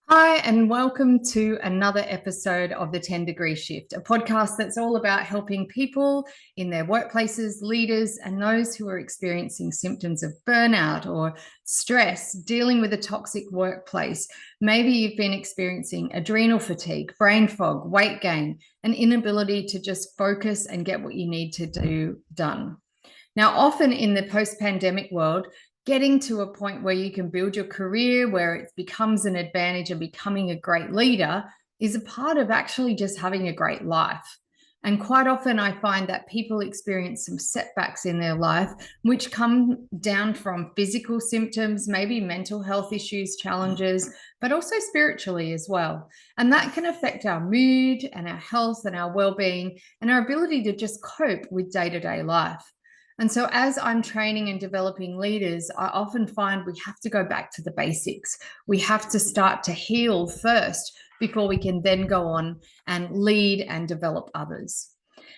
Hi, and welcome to another episode of the 10 Degree Shift, a podcast that's all about helping people in their workplaces, leaders, and those who are experiencing symptoms of burnout or stress, dealing with a toxic workplace. Maybe you've been experiencing adrenal fatigue, brain fog, weight gain, an inability to just focus and get what you need to do done. Now, often in the post-pandemic world, getting to a point where you can build your career, where it becomes an advantage and becoming a great leader is a part of actually just having a great life. And quite often I find that people experience some setbacks in their life, which come down from physical symptoms, maybe mental health issues, challenges, but also spiritually as well. And that can affect our mood and our health and our well-being and our ability to just cope with day-to-day life. And so as I'm training and developing leaders, I often find we have to go back to the basics. We have to start to heal first before we can then go on and lead and develop others.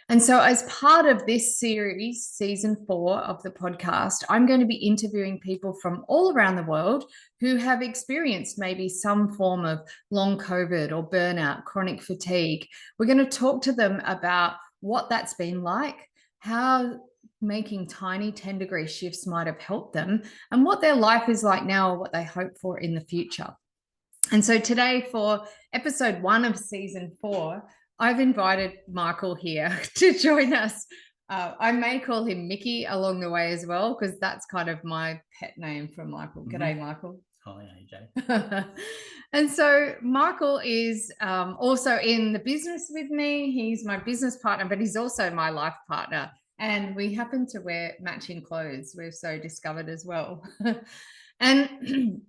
And so as part of this series, season 4 of the podcast, I'm going to be interviewing people from all around the world who have experienced maybe some form of long COVID or burnout, chronic fatigue. We're going to talk to them about what that's been like, how making tiny 10-degree shifts might have helped them, and what their life is like now or what they hope for in the future. And so today, for episode 1 of season 4, I've invited Michael here to join us. I may call him Mickey along the way as well, because that's kind of my pet name for Michael. G'day, Michael. Hi, AJ. And so Michael is also in the business with me. He's my business partner, but he's also my life partner. And we happen to wear matching clothes. We've so discovered as well. And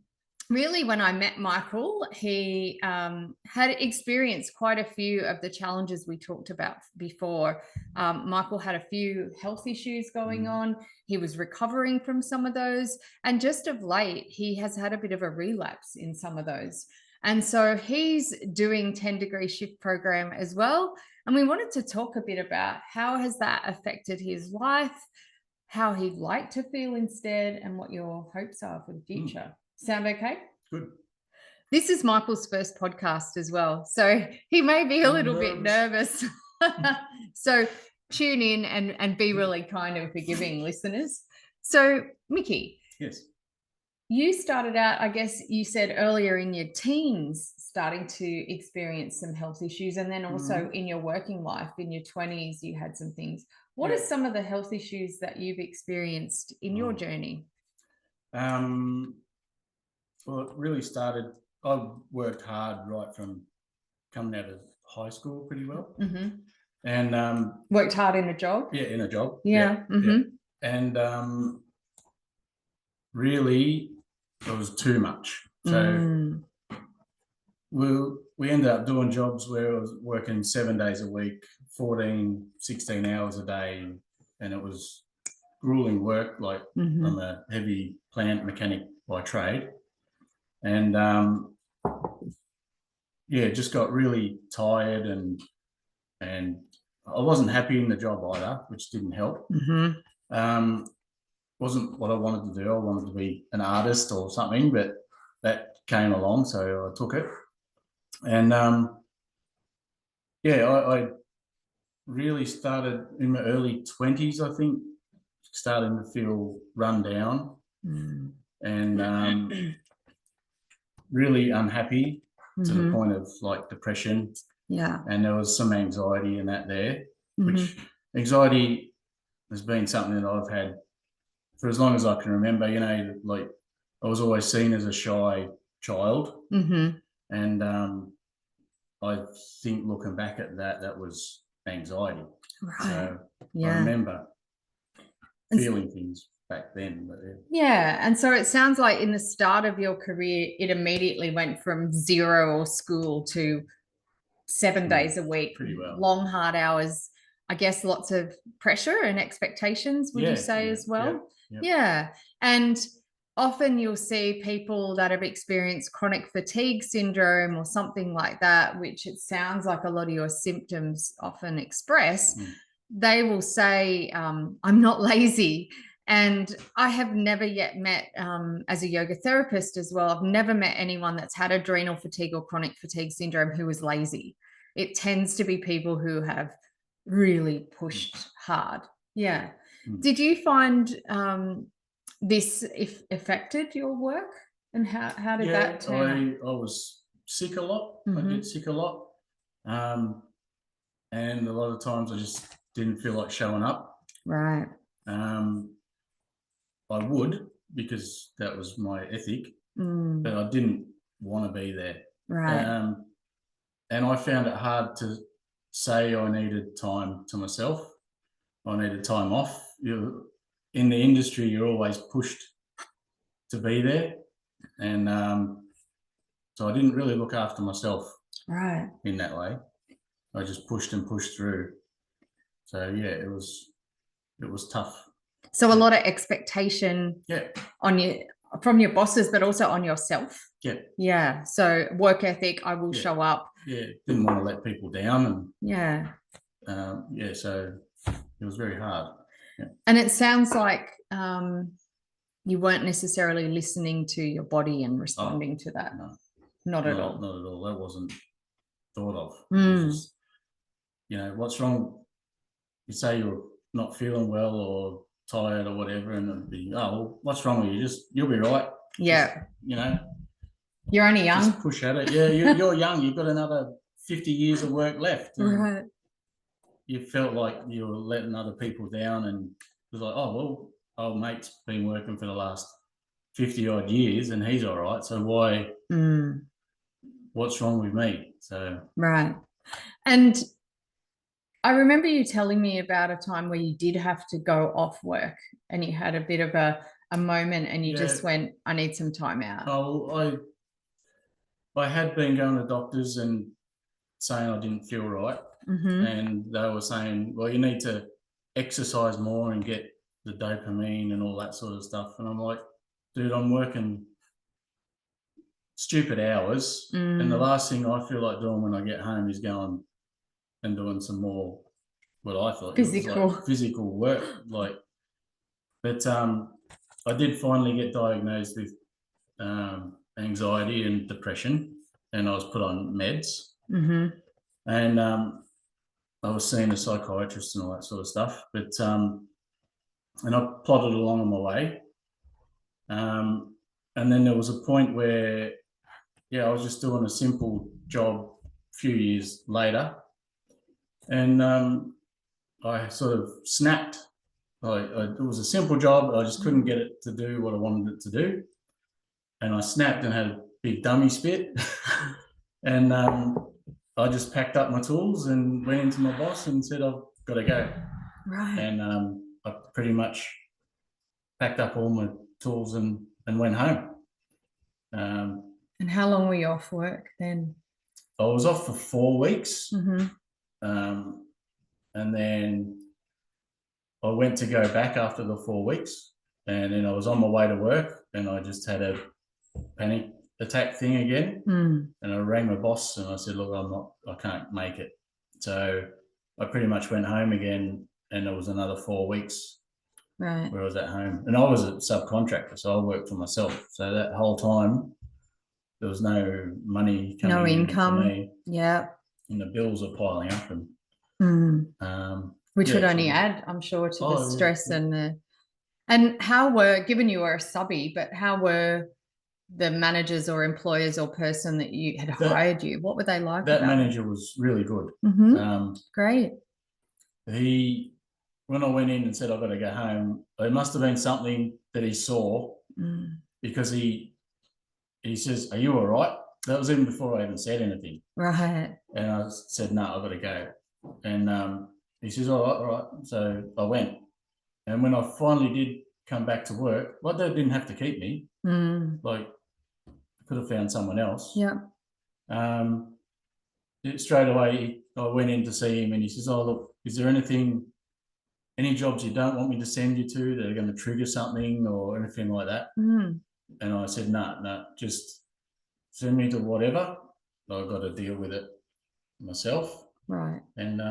really, when I met Michael, he had experienced quite a few of the challenges we talked about before. Michael had a few health issues going on. He was recovering from some of those. And just of late, he has had a bit of a relapse in some of those. And so he's doing 10-degree shift program as well. And we wanted to talk a bit about how has that affected his life, how he'd like to feel instead, and what your hopes are for the future. Sound okay? Good. This is Michael's first podcast as well, so he may be a little bit nervous. So tune in and be really kind and forgiving, listeners. So, Mickey. Yes. You started out, I guess you said earlier, in your teens, starting to experience some health issues, and then also in your working life, in your 20s, you had some things. What are some of the health issues that you've experienced in your journey? Well, it really started, I worked hard right from coming out of high school pretty well. And worked hard in a job? Yeah, in a job. Yeah. And really, it was too much. So we ended up doing jobs where I was working 7 days a week, 14, 16 hours a day, and it was grueling work. Like I'm a heavy plant mechanic by trade, and just got really tired, and I wasn't happy in the job either, which didn't help. Wasn't what I wanted to do. I wanted to be an artist or something, but that came along, so I took it. And I really started in my early 20s, I think, starting to feel run down and really unhappy to the point of like depression. Yeah. And there was some anxiety in that there, which anxiety has been something that I've had for as long as I can remember. You know, like I was always seen as a shy child. And I think looking back at that, that was anxiety. Right. So I remember feeling things back then. But and so it sounds like in the start of your career, it immediately went from zero or school to 7 days a week, pretty well. Long, hard hours. I guess lots of pressure and expectations, would you say, as well? Yeah. And often you'll see people that have experienced chronic fatigue syndrome or something like that, which it sounds like a lot of your symptoms often express. They will say, I'm not lazy. And I have never yet met, as a yoga therapist as well, I've never met anyone that's had adrenal fatigue or chronic fatigue syndrome who was lazy. It tends to be people who have really pushed hard. Yeah. Did you find this affected your work? And how did that turn out? I was sick a lot. I get sick a lot. And a lot of times I just didn't feel like showing up. Right. I would, because that was my ethic, but I didn't want to be there. Right. And I found it hard to say I needed time to myself. I needed time off. In the industry, you're always pushed to be there. And so I didn't really look after myself in that way. I just pushed and pushed through. So yeah, it was tough. So a lot of expectation on you from your bosses, but also on yourself. Yeah. Yeah. So work ethic, I will show up. Yeah. Didn't want to let people down. And so it was very hard. Yeah. And it sounds like you weren't necessarily listening to your body and responding to that. No. Not at all. Not at all. That wasn't thought of. It was just, what's wrong? You say you're not feeling well or tired or whatever, and it'd be, well, what's wrong with you? You'll be right. Yeah. Just, you're only young. Just push at it. Yeah, you're young. You've got another 50 years of work left. Right. You felt like you were letting other people down, and it was like, old mate's been working for the last 50 odd years and he's all right. So why? What's wrong with me? So right. And I remember you telling me about a time where you did have to go off work and you had a bit of a moment and you just went, I need some time out. Oh, I had been going to doctors and saying I didn't feel right. And they were saying, well, you need to exercise more and get the dopamine and all that sort of stuff. And I'm like, dude, I'm working stupid hours. And the last thing I feel like doing when I get home is going and doing some more, what I thought physical work. But I did finally get diagnosed with anxiety and depression, and I was put on meds. And I was seeing a psychiatrist and all that sort of stuff. But and I plodded along on my way. And then there was a point where, I was just doing a simple job a few years later, and I sort of snapped. It was a simple job. I just couldn't get it to do what I wanted it to do. And I snapped and had a big dummy spit. And I just packed up my tools and went into my boss and said, I've got to go. Right. And I pretty much packed up all my tools and went home. And how long were you off work then? I was off for 4 weeks. And then I went to go back after the 4 weeks. And then I was on my way to work and I just had a panic attack thing again. And I rang my boss and I said, look, I can't make it. So I pretty much went home again, and it was another 4 weeks where I was at home. And I was a subcontractor, so I worked for myself. So that whole time there was no money coming no income. in for me. Yeah. And the bills are piling up, and which would only add, I'm sure, to the stress and how were, given you were a subby, but how were the managers or employers or person that you had hired you? What were they like? That manager was really good. Great. When I went in and said I've got to go home, it must have been something that he saw, because he says, "Are you all right?" That was even before I even said anything. Right. And I said, "No, I've got to go." And he says, all right. So I went. And when I finally did come back to work, they didn't have to keep me. I could have found someone else. Yeah. Straight away, I went in to see him, and he says, "Oh, look, is there any jobs you don't want me to send you to that are going to trigger something or anything like that?" And I said, no, just send me to whatever. I've got to deal with it myself. Right. And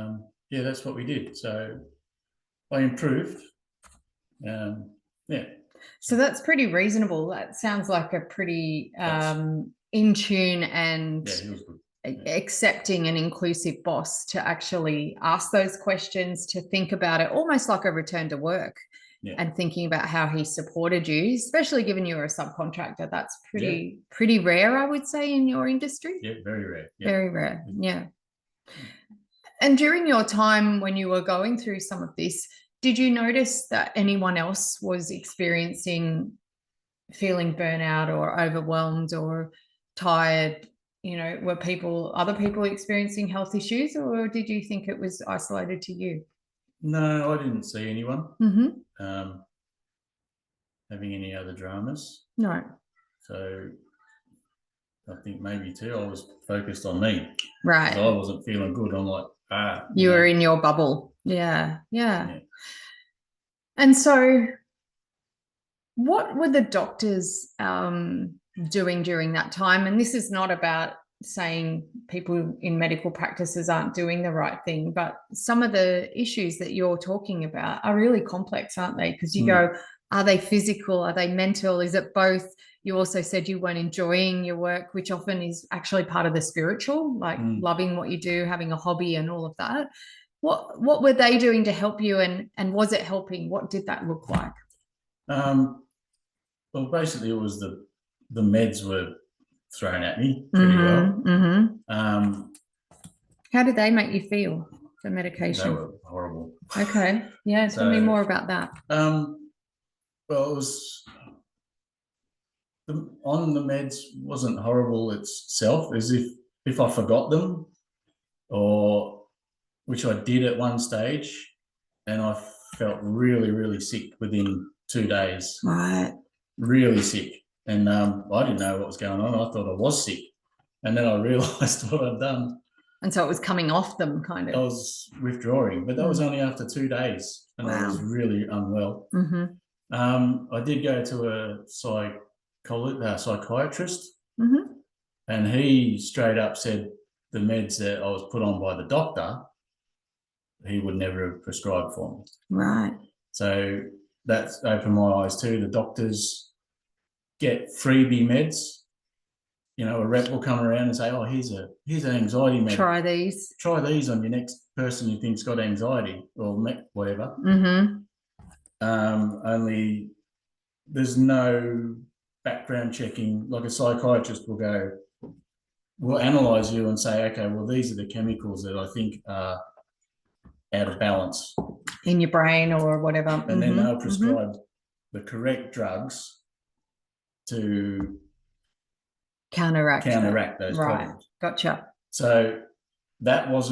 that's what we did. So I improved. Yeah. So that's pretty reasonable. That sounds like a pretty in tune and he was good. Accepting and inclusive boss to actually ask those questions, to think about it almost like a return to work. Yeah. And thinking about how he supported you, especially given you were a subcontractor. That's pretty rare, I would say, in your industry. Yeah, very rare. Yeah. Very rare. Yeah. And during your time when you were going through some of this, did you notice that anyone else was experiencing feeling burnout or overwhelmed or tired? You know, were other people experiencing health issues, or did you think it was isolated to you? No, I didn't see anyone having any other dramas. No. So I think maybe too, I was focused on me. Right. I wasn't feeling good. I'm like, you were in your bubble. Yeah. And so what were the doctors doing during that time? And this is not about saying people in medical practices aren't doing the right thing, but some of the issues that you're talking about are really complex, aren't they? Because you go, are they physical? Are they mental? Is it both? You also said you weren't enjoying your work, which often is actually part of the spiritual, like loving what you do, having a hobby and all of that. What were they doing to help you, and was it helping? What did that look like? Well, basically it was the meds were thrown at me pretty well. How did they make you feel, the medication? They were horrible. Okay. Yeah, tell me more about that. Well, it was on the meds wasn't horrible itself, as if I forgot them, or which I did at one stage, and I felt really, really sick within 2 days. Right. Really sick. And I didn't know what was going on. I thought I was sick. And then I realised what I'd done. And so it was coming off them, kind of. I was withdrawing, but that was only after 2 days, and I was really unwell. I did go to a psychiatrist, and he straight up said the meds that I was put on by the doctor, he would never have prescribed for me. Right. So that's opened my eyes too. The doctors get freebie meds. You know, a rep will come around and say, "Oh, here's an anxiety med. Try these. Try these on your next person you think's got anxiety or whatever." Only there's no background checking. Like a psychiatrist will analyze you and say, "Okay, well, these are the chemicals that I think are out of balance in your brain or whatever," and then they'll prescribe the correct drugs to counteract those problems. Gotcha. So that was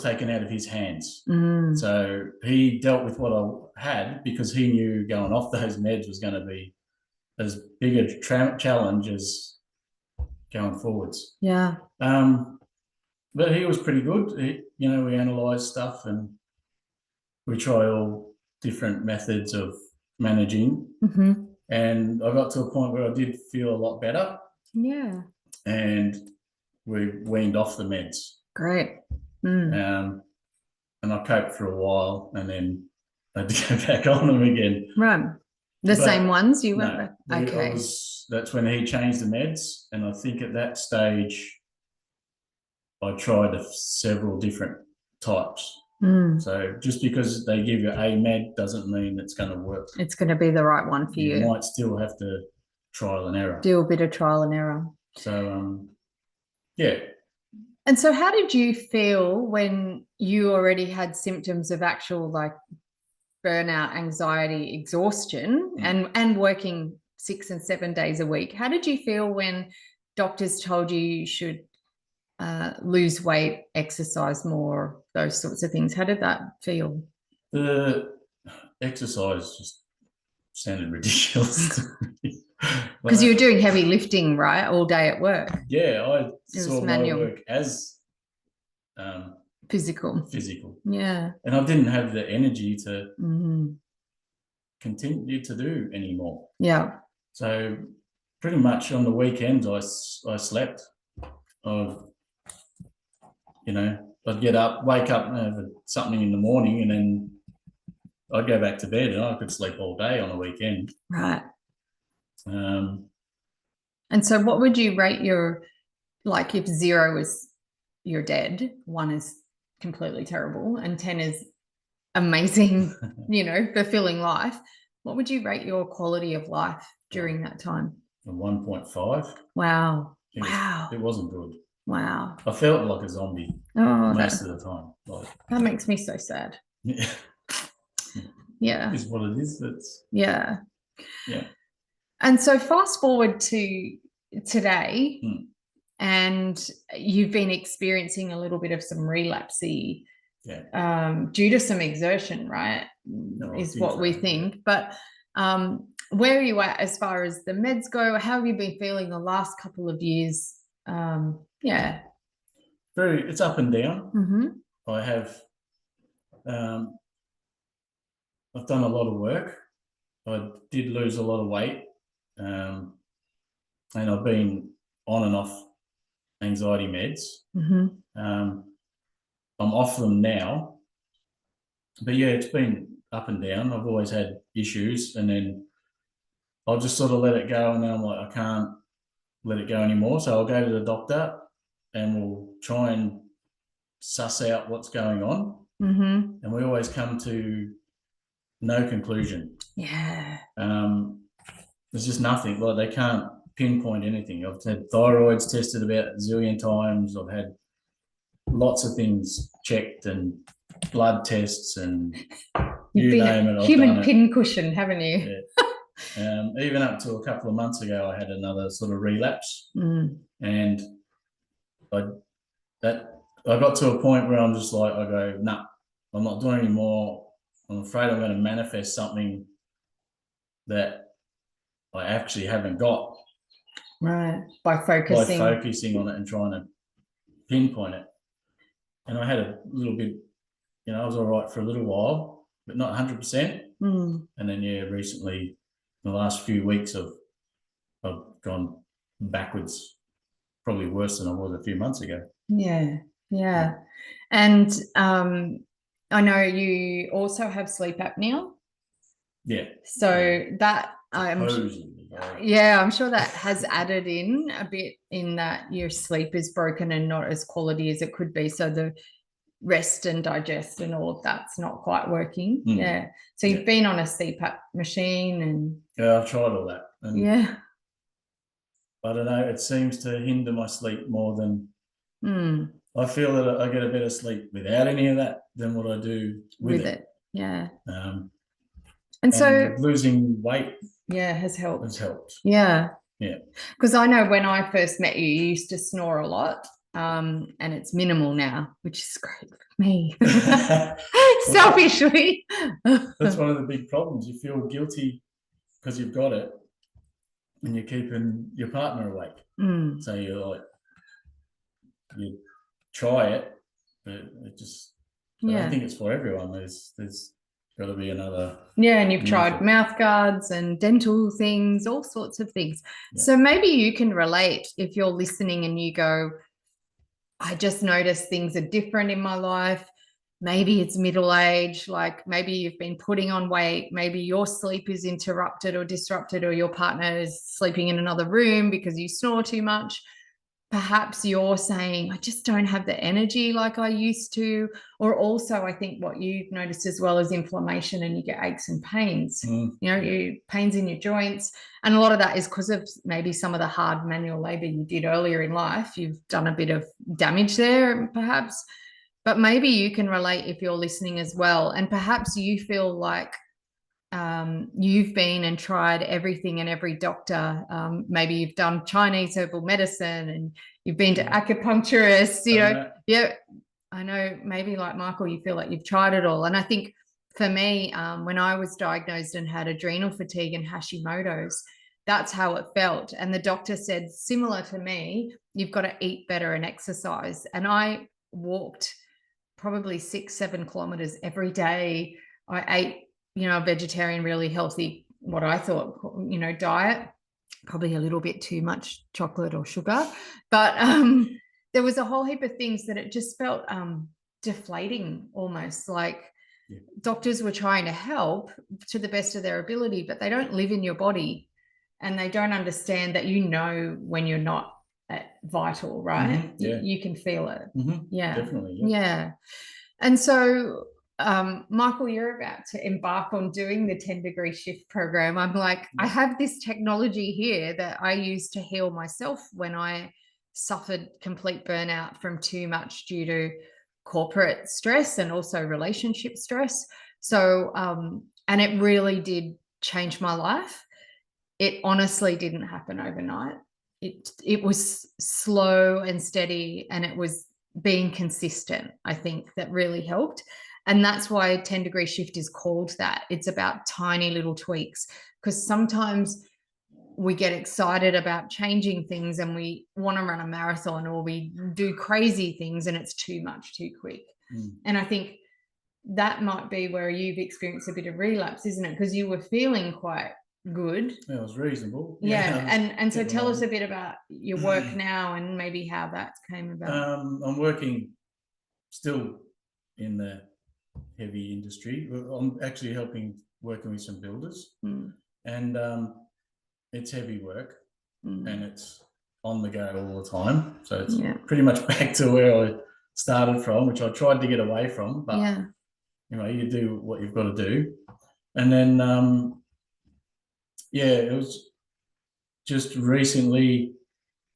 taken out of his hands. So he dealt with what I had because he knew going off those meds was going to be as big a challenge as going forwards. Yeah. But he was pretty good. We analysed stuff and we try all different methods of managing. And I got to a point where I did feel a lot better. Yeah. And we weaned off the meds. Great. And I coped for a while and then I had to go back on them again. Right. The same ones you went back? Okay. That's when he changed the meds. And I think at that stage, I tried several different types. So just because they give you a med doesn't mean it's going to work. It's going to be the right one for you. You might still have to trial and error. Do a bit of trial and error. So, yeah. And so how did you feel when you already had symptoms of actual like burnout, anxiety, exhaustion and working 6 and 7 days a week? How did you feel when doctors told you should lose weight, exercise more, those sorts of things? How did that feel? The exercise just sounded ridiculous. Because you were doing heavy lifting, right, all day at work. Yeah, I saw my work as physical. Yeah. And I didn't have the energy to continue to do anymore. Yeah. So pretty much on the weekends I slept. I'd get up, wake up and have something in the morning and then I'd go back to bed and I could sleep all day on a weekend. Right. Um, And so what would you rate your, like if 0 is you're dead, 1 is completely terrible, and 10 is amazing, fulfilling life, what would you rate your quality of life during that time? a 1.5. Wow. It wasn't good. Wow. I felt like a zombie most of the time. That makes me so sad. Yeah. Yeah. Is what it is. Yeah. Yeah. And so fast forward to today, and you've been experiencing a little bit of some relapsey, due to some exertion, right? Is what we think. But where are you at as far as the meds go? How have you been feeling the last couple of years? It's up and down. Mm-hmm. I have I've done a lot of work. I did lose a lot of weight, and I've been on and off anxiety meds. Mm-hmm. I'm off them now, but yeah, it's been up and down. I've always had issues, and then I'll just sort of let it go, and then I'm like, I can't let it go anymore. So I'll go to the doctor, and we'll try and suss out what's going on. Mm-hmm. And we always come to no conclusion. Yeah. There's just nothing. Like, they can't pinpoint anything. I've had thyroids tested about a zillion times. I've had lots of things checked and blood tests and you name it. Human pincushion, haven't you? Yeah. Even up to a couple of months ago, I had another sort of relapse, and I got to a point where I'm just like, I go, nah, I'm not doing any more. I'm afraid I'm going to manifest something that I actually haven't got. Right. By focusing on it and trying to pinpoint it. And I had a little bit, I was all right for a little while, but not 100%. And then, recently, the last few weeks, I've gone backwards, probably worse than I was a few months ago. Yeah. And I know you also have sleep apnea. Yeah. So that I'm sure that has added in a bit, in that your sleep is broken and not as quality as it could be. So the rest and digest and all of that's not quite working. Yeah. So you've been on a CPAP machine and I've tried all that. And I don't know, it seems to hinder my sleep more than I feel that I get a better sleep without any of that than what I do with it. Yeah. And so losing weight has helped. Yeah. Because I know when I first met you, you used to snore a lot. And it's minimal now, which is great for me. Selfishly. That's one of the big problems. You feel guilty because you've got it and you're keeping your partner awake. So you're like, you try it, but it just, I don't think it's for everyone. There's got to be another. Yeah, and you've tried mouth guards and dental things, all sorts of things. So maybe you can relate if you're listening and you go, I just noticed things are different in my life. Maybe it's middle age, like maybe you've been putting on weight, maybe your sleep is interrupted or disrupted, or your partner is sleeping in another room because you snore too much. Perhaps you're saying, I just don't have the energy like I used to. Or also, I think what you've noticed as well is inflammation, and you get aches and pains, pains in your joints. And a lot of that is because of maybe some of the hard manual labor you did earlier in life. You've done a bit of damage there, perhaps. But maybe you can relate if you're listening as well. And perhaps you feel like you've been and tried everything and every doctor. Maybe you've done Chinese herbal medicine and you've been to acupuncturists, I know maybe like Michael, you feel like you've tried it all. And I think for me, when I was diagnosed and had adrenal fatigue and Hashimoto's, that's how it felt. And the doctor said, similar to me, you've got to eat better and exercise. And I walked probably 6-7 kilometers every day. I ate a vegetarian, really healthy, what I thought, diet, probably a little bit too much chocolate or sugar. But there was a whole heap of things that it just felt deflating almost. Like Doctors were trying to help to the best of their ability, but they don't live in your body, and they don't understand that when you're not vital, right? You can feel it. Definitely. Yeah. And so Michael, you're about to embark on doing the 10 degree shift program. I'm like, I have this technology here that I use to heal myself when I suffered complete burnout from too much due to corporate stress and also relationship stress. So, and it really did change my life. It honestly didn't happen overnight. It was slow and steady, and it was being consistent, I think, that really helped. And that's why 10 degree shift is called that. It's about tiny little tweaks, because sometimes we get excited about changing things and we want to run a marathon, or we do crazy things and it's too much too quick. And I think that might be where you've experienced a bit of relapse, isn't it? Because you were feeling quite good. It was reasonable. And so tell us a bit about your work now and maybe how that came about. I'm working still in the heavy industry. I'm actually working with some builders, and it's heavy work, and it's on the go all the time. So it's pretty much back to where I started from, which I tried to get away from, but you do what you've got to do. And then it was just recently,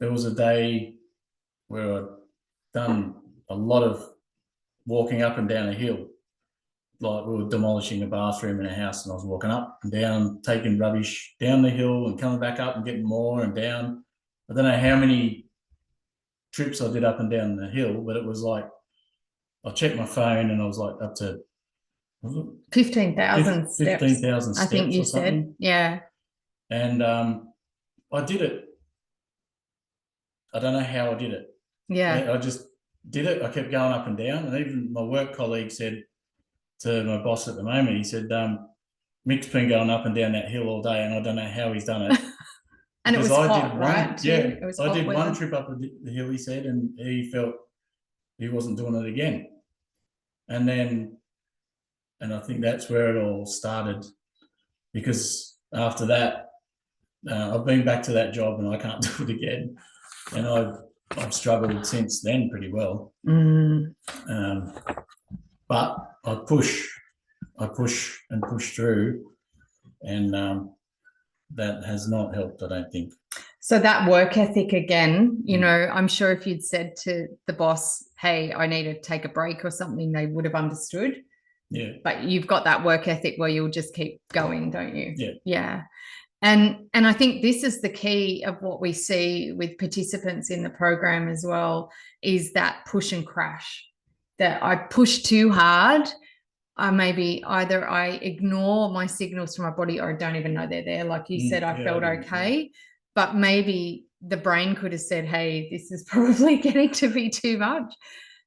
there was a day where I'd done a lot of walking up and down a hill. Like, we were demolishing a bathroom in a house, and I was walking up and down, taking rubbish down the hill and coming back up and getting more and down. I don't know how many trips I did up and down the hill, but it was like, I checked my phone and I was like up to 15,000 steps. 15,000 steps, I think you said. Yeah. And I did it. I don't know how I did it. I just did it. I kept going up and down. And even my work colleague said to my boss at the moment, he said, Mick's been going up and down that hill all day, and I don't know how he's done it. And it was hot, right? Yeah, I did one trip up the hill, he said, and he felt he wasn't doing it again. And I think that's where it all started, because after that, I've been back to that job and I can't do it again. And I've struggled since then pretty well. But I push and push through, and that has not helped, I don't think. So that work ethic again, I'm sure if you'd said to the boss, hey, I need to take a break or something, they would have understood. Yeah. But you've got that work ethic where you'll just keep going, don't you? Yeah. Yeah. And I think this is the key of what we see with participants in the program as well, is that push and crash. That I push too hard, I ignore my signals from my body, or I don't even know they're there. Like you said, I felt okay, but maybe the brain could have said, hey, this is probably getting to be too much.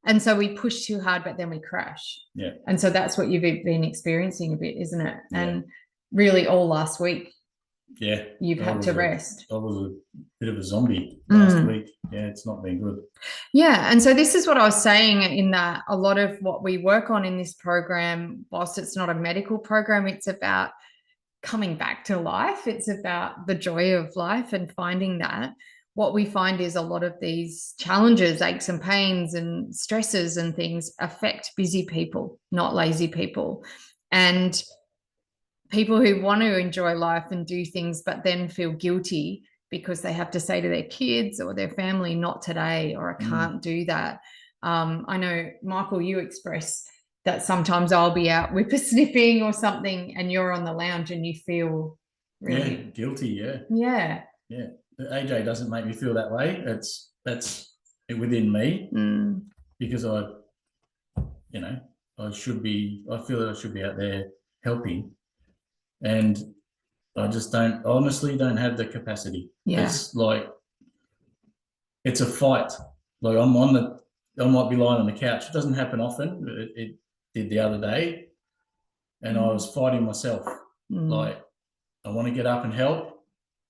And so we push too hard, but then we crash. Yeah. And so that's what you've been experiencing a bit, isn't it? Yeah. And really all last week, you've had to rest. I was a bit of a zombie last week. Yeah, it's not been good. Yeah. And so this is what I was saying, in that a lot of what we work on in this program, whilst it's not a medical program, it's about coming back to life. It's about the joy of life and finding that. What we find is a lot of these challenges, aches and pains and stresses and things affect busy people, not lazy people. And people who want to enjoy life and do things, but then feel guilty because they have to say to their kids or their family, not today, or I can't do that. I know, Michael, you express that sometimes I'll be out whippersnipping or something and you're on the lounge and you feel really guilty. Yeah. AJ doesn't make me feel that way. That's within me, because I feel that I should be out there helping, and I just honestly don't have the capacity. It's like, it's a fight. Like, I might be lying on the couch. It doesn't happen often. It did the other day, and I was fighting myself. Like, I want to get up and help,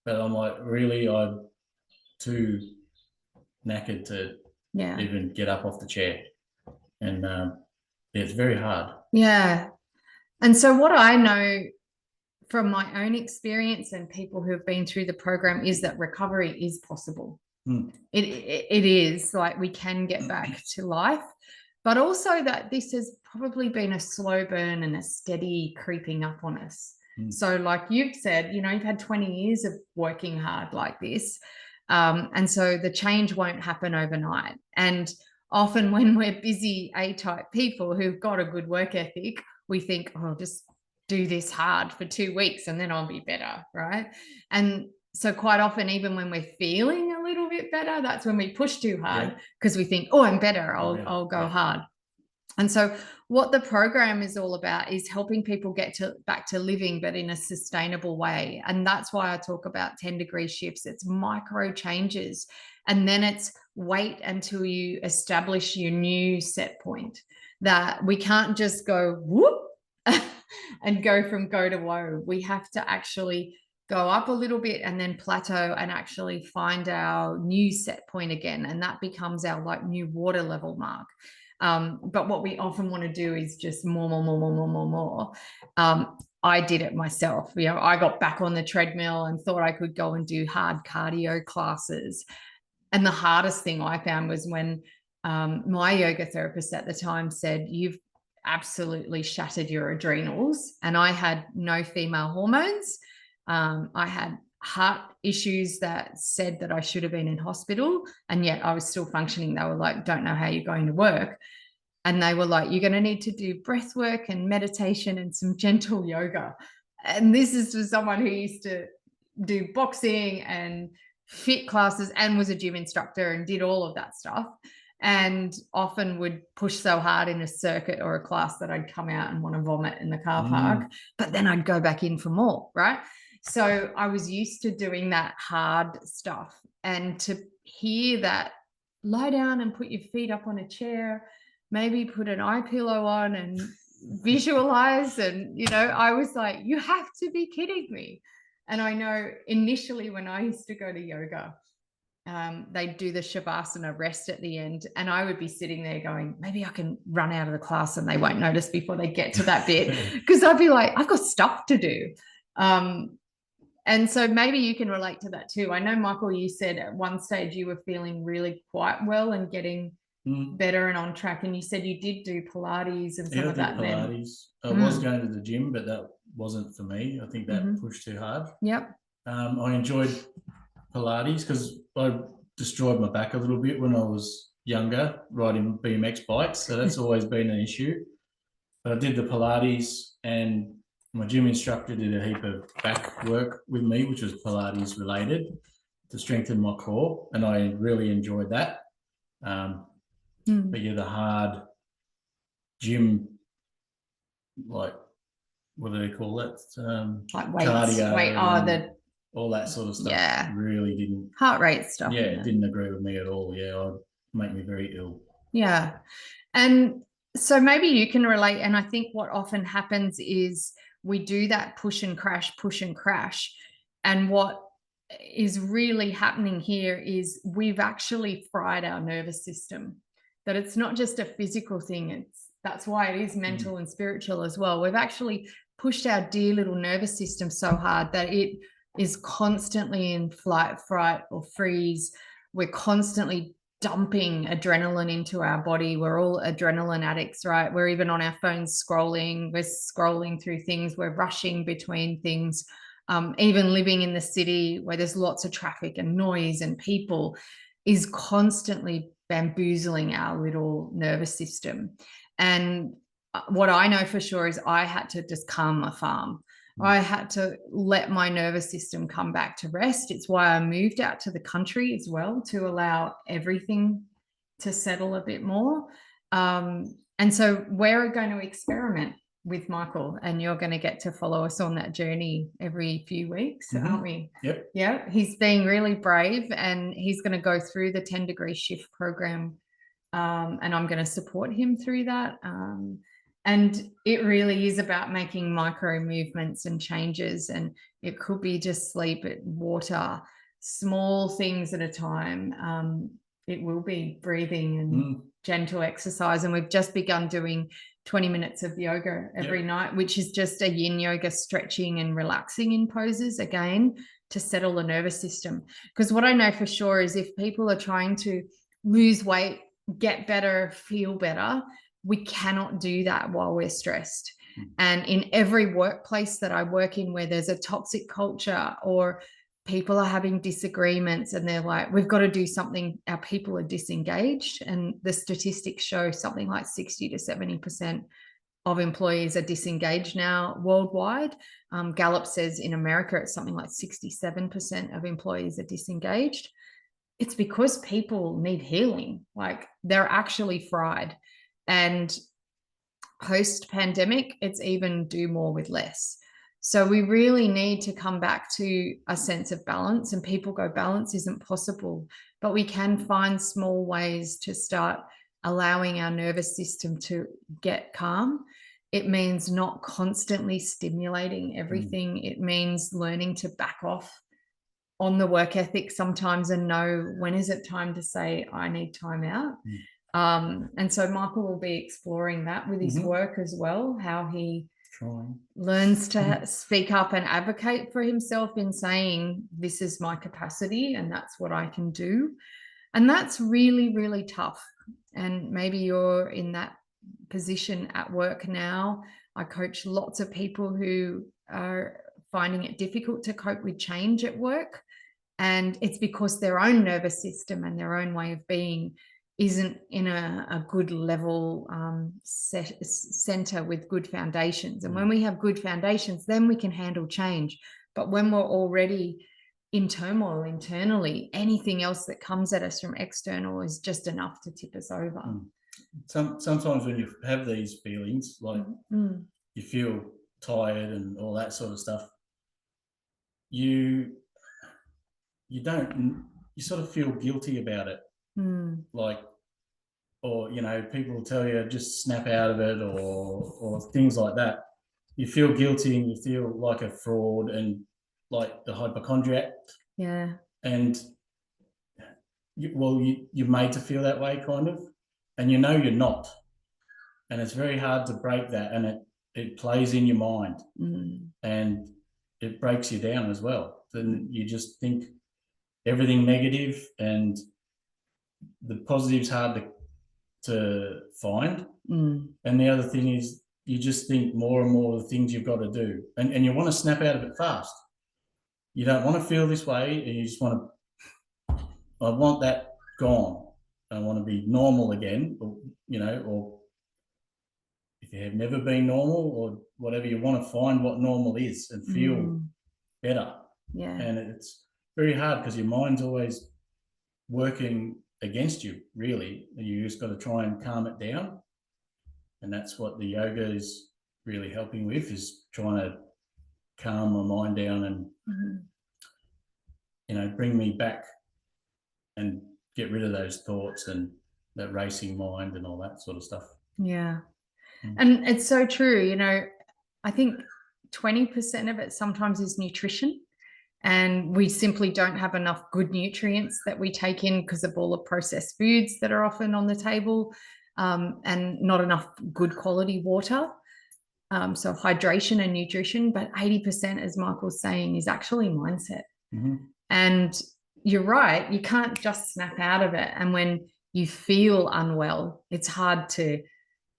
but I'm like, really, I'm too knackered to even get up off the chair. And it's very hard. Yeah. And so what I know from my own experience and people who have been through the program is that recovery is possible. It is, like, we can get back to life, but also that this has probably been a slow burn and a steady creeping up on us. So like you've said, you know, you've had 20 years of working hard like this. And so the change won't happen overnight. And often when we're busy A-type people who've got a good work ethic, we think, oh, just do this hard for 2 weeks and then I'll be better, right? And so quite often, even when we're feeling a little bit better, that's when we push too hard because we think, oh, I'm better, I'll go hard. And so what the program is all about is helping people get back to living, but in a sustainable way. And that's why I talk about 10-degree shifts. It's micro changes. And then it's wait until you establish your new set point, that we can't just go whoop and go from go to woe. We have to actually go up a little bit and then plateau and actually find our new set point again. And that becomes our like new water level mark. But what we often want to do is just more. I did it myself. You know, I got back on the treadmill and thought I could go and do hard cardio classes. And the hardest thing I found was when my yoga therapist at the time said, you've absolutely shattered your adrenals. And I had no female hormones. I had heart issues that said that I should have been in hospital, and yet I was still functioning. They were like, don't know how you're going to work. And they were like, you're going to need to do breath work and meditation and some gentle yoga. And this is for someone who used to do boxing and fit classes and was a gym instructor and did all of that stuff, and often would push so hard in a circuit or a class that I'd come out and want to vomit in the car park, but then I'd go back in for more, right? So I was used to doing that hard stuff, and to hear that, lie down and put your feet up on a chair, maybe put an eye pillow on and visualize. And, you know, I was like, you have to be kidding me. And I know initially when I used to go to yoga, they'd do the Shavasana rest at the end. And I would be sitting there going, maybe I can run out of the class and they won't notice before they get to that bit. Because I'd be like, I've got stuff to do. And so maybe you can relate to that too. I know, Michael, you said at one stage you were feeling really quite well and getting better and on track. And you said you did do Pilates and some of that. Pilates. I was going to the gym, but that wasn't for me. I think that pushed too hard. Yep. I enjoyed Pilates because I destroyed my back a little bit when I was younger riding BMX bikes. So that's always been an issue. But I did the Pilates, and my gym instructor did a heap of back work with me, which was Pilates related, to strengthen my core. And I really enjoyed that. But yeah, the hard gym, like, what do they call it? Like weights, cardio, all that sort of stuff. Yeah. Really didn't. Heart rate stuff. Yeah, it didn't agree with me at all. Yeah, it'd make me very ill. Yeah. And so maybe you can relate. And I think what often happens is we do that push and crash. And what is really happening here is we've actually fried our nervous system. That it's not just a physical thing. That's why it is mental and spiritual as well. We've actually pushed our dear little nervous system so hard that it is constantly in flight, fright, or freeze. We're constantly dumping adrenaline into our body. We're all adrenaline addicts, right? We're even on our phones scrolling. We're scrolling through things. We're rushing between things. Even living in the city where there's lots of traffic and noise and people is constantly bamboozling our little nervous system. And what I know for sure is I had to just calm my farm. I had to let my nervous system come back to rest. It's why I moved out to the country as well, to allow everything to settle a bit more. And so we're going to experiment with Michael, and you're going to get to follow us on that journey every few weeks, aren't we? Yep. Yeah. He's being really brave, and he's going to go through the 10-degree shift program. And I'm going to support him through that. And it really is about making micro movements and changes. And it could be just sleep, water, small things at a time. It will be breathing and gentle exercise. And we've just begun doing 20 minutes of yoga every night, which is just a yin yoga, stretching and relaxing in poses, again, to settle the nervous system. Because what I know for sure is if people are trying to lose weight, get better, feel better, we cannot do that while we're stressed. And in every workplace that I work in where there's a toxic culture or people are having disagreements and they're like, we've got to do something, our people are disengaged. And the statistics show something like 60 to 70% of employees are disengaged now worldwide. Gallup says in America, it's something like 67% of employees are disengaged. It's because people need healing. Like, they're actually fried. And post-pandemic, it's even do more with less. So we really need to come back to a sense of balance, and people go, balance isn't possible, but we can find small ways to start allowing our nervous system to get calm. It means not constantly stimulating everything. It means learning to back off on the work ethic sometimes and know when is it time to say, I need time out. And so Michael will be exploring that with his work as well, how he learns to speak up and advocate for himself in saying, this is my capacity and that's what I can do. And that's really, really tough. And maybe you're in that position at work now. I coach lots of people who are finding it difficult to cope with change at work. And it's because their own nervous system and their own way of being isn't in a good level center with good foundations. And when we have good foundations, then we can handle change. But when we're already in turmoil internally, anything else that comes at us from external is just enough to tip us over. Sometimes when you have these feelings, like you feel tired and all that sort of stuff, you sort of feel guilty about it. Like, or, you know, people will tell you just snap out of it or things like that. You feel guilty and you feel like a fraud and like the hypochondriac. Yeah. And you're made to feel that way, kind of, and you know you're not. And it's very hard to break that, and it plays in your mind and it breaks you down as well. Then you just think everything negative, and the positive's hard to find. And the other thing is you just think more and more of the things you've got to do, and you want to snap out of it fast. You don't want to feel this way, and you just want to, I want that gone. I want to be normal again, or, you know, or if you have never been normal or whatever, you want to find what normal is and feel better. Yeah. And it's very hard because your mind's always working against you, really. You just got to try and calm it down. And that's what the yoga is really helping with, is trying to calm my mind down and, you know, bring me back and get rid of those thoughts and that racing mind and all that sort of stuff. Yeah. And it's so true. You know, I think 20% of it sometimes is nutrition. And we simply don't have enough good nutrients that we take in because of all the processed foods that are often on the table, and not enough good quality water. So hydration and nutrition, but 80%, as Michael's saying, is actually mindset. And you're right, you can't just snap out of it. And when you feel unwell, it's hard to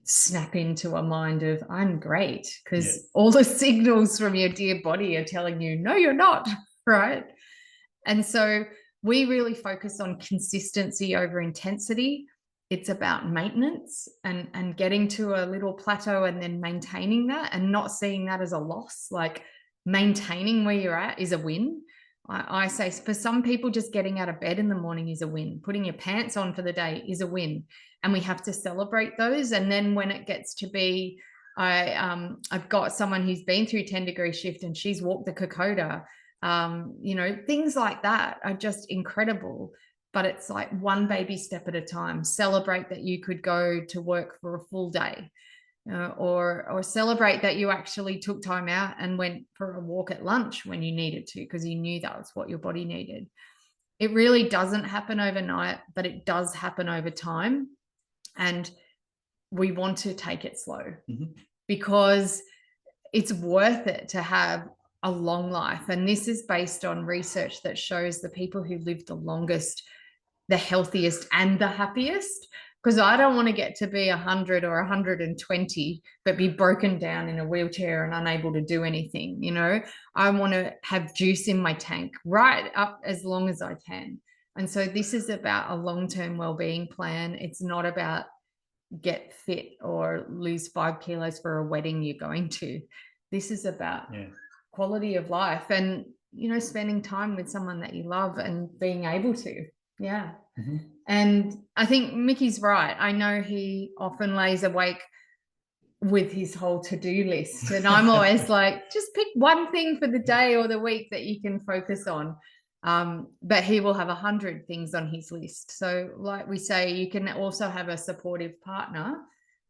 snap into a mind of I'm great, because all the signals from your dear body are telling you, no, you're not, right? And so we really focus on consistency over intensity. It's about maintenance and getting to a little plateau and then maintaining that, and not seeing that as a loss. Like, maintaining where you're at is a win. I say for some people, just getting out of bed in the morning is a win. Putting your pants on for the day is a win. And we have to celebrate those. And then when it gets to be, I've got someone who's been through 10-degree shift and she's walked the Kokoda. You know, things like that are just incredible. But it's like one baby step at a time. Celebrate that you could go to work for a full day. Or celebrate that you actually took time out and went for a walk at lunch when you needed to, because you knew that was what your body needed. It really doesn't happen overnight, but it does happen over time. And we want to take it slow, because it's worth it to have a long life. And this is based on research that shows the people who live the longest, the healthiest and the happiest. Because I don't want to get to be 100 or 120 but be broken down in a wheelchair and unable to do anything. I want to have juice in my tank right up as long as I can. And so this is about a long-term well-being plan. It's not about get fit or lose 5 kilos for a wedding you're going to. This is about quality of life and, spending time with someone that you love and being able to. Yeah. And I think Mickey's right. I know he often lays awake with his whole to-do list. And I'm always like, just pick one thing for the day or the week that you can focus on. But he will have 100 things on his list. So like we say, you can also have a supportive partner,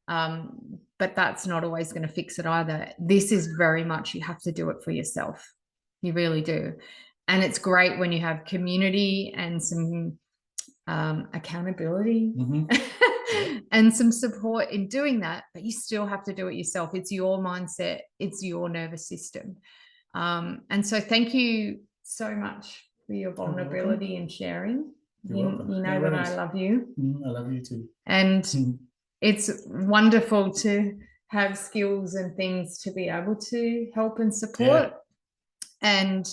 but that's not always going to fix it either. This is very much, you have to do it for yourself. You really do. And it's great when you have community and some accountability and some support in doing that, but you still have to do it yourself. It's your mindset, it's your nervous system. And so thank you so much for your vulnerability and sharing. You know that I love you. I love you too. And it's wonderful to have skills and things to be able to help and support. And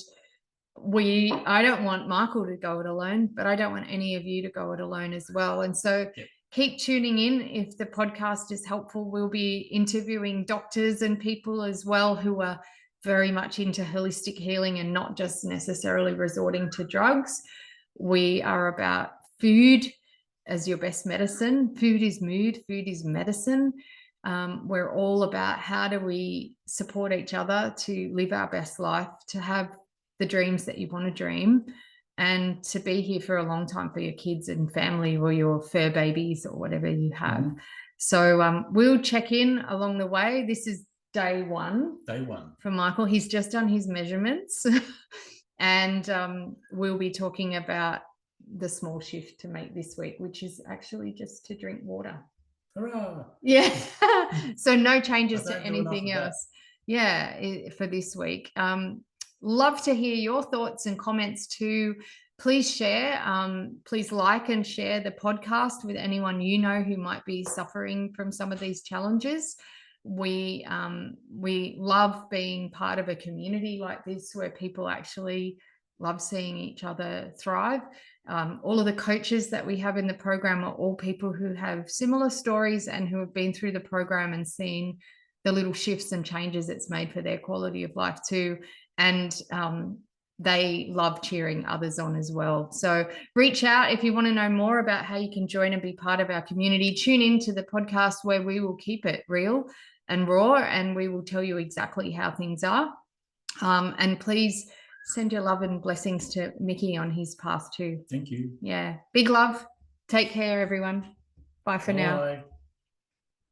I don't want Michael to go it alone, but I don't want any of you to go it alone as well. And so keep tuning in. If the podcast is helpful, we'll be interviewing doctors and people as well who are very much into holistic healing and not just necessarily resorting to drugs. We are about food as your best medicine. Food is mood, food is medicine. We're all about how do we support each other to live our best life, to have the dreams that you want to dream, and to be here for a long time for your kids and family or your fur babies or whatever you have. So we'll check in along the way. This is day one for Michael. He's just done his measurements and we'll be talking about the small shift to make this week, which is actually just to drink water. Hurrah! Yeah. So no changes to anything else. Yeah, for this week. Love to hear your thoughts and comments too. Please share. Please like and share the podcast with anyone you know who might be suffering from some of these challenges. We love being part of a community like this where people actually love seeing each other thrive. All of the coaches that we have in the program are all people who have similar stories and who have been through the program and seen the little shifts and changes it's made for their quality of life too. And they love cheering others on as well. So reach out if you want to know more about how you can join and be part of our community. Tune into the podcast where we will keep it real and raw, and we will tell you exactly how things are. And please send your love and blessings to Mickey on his path too. Thank you. Yeah. Big love. Take care, everyone. Bye for now.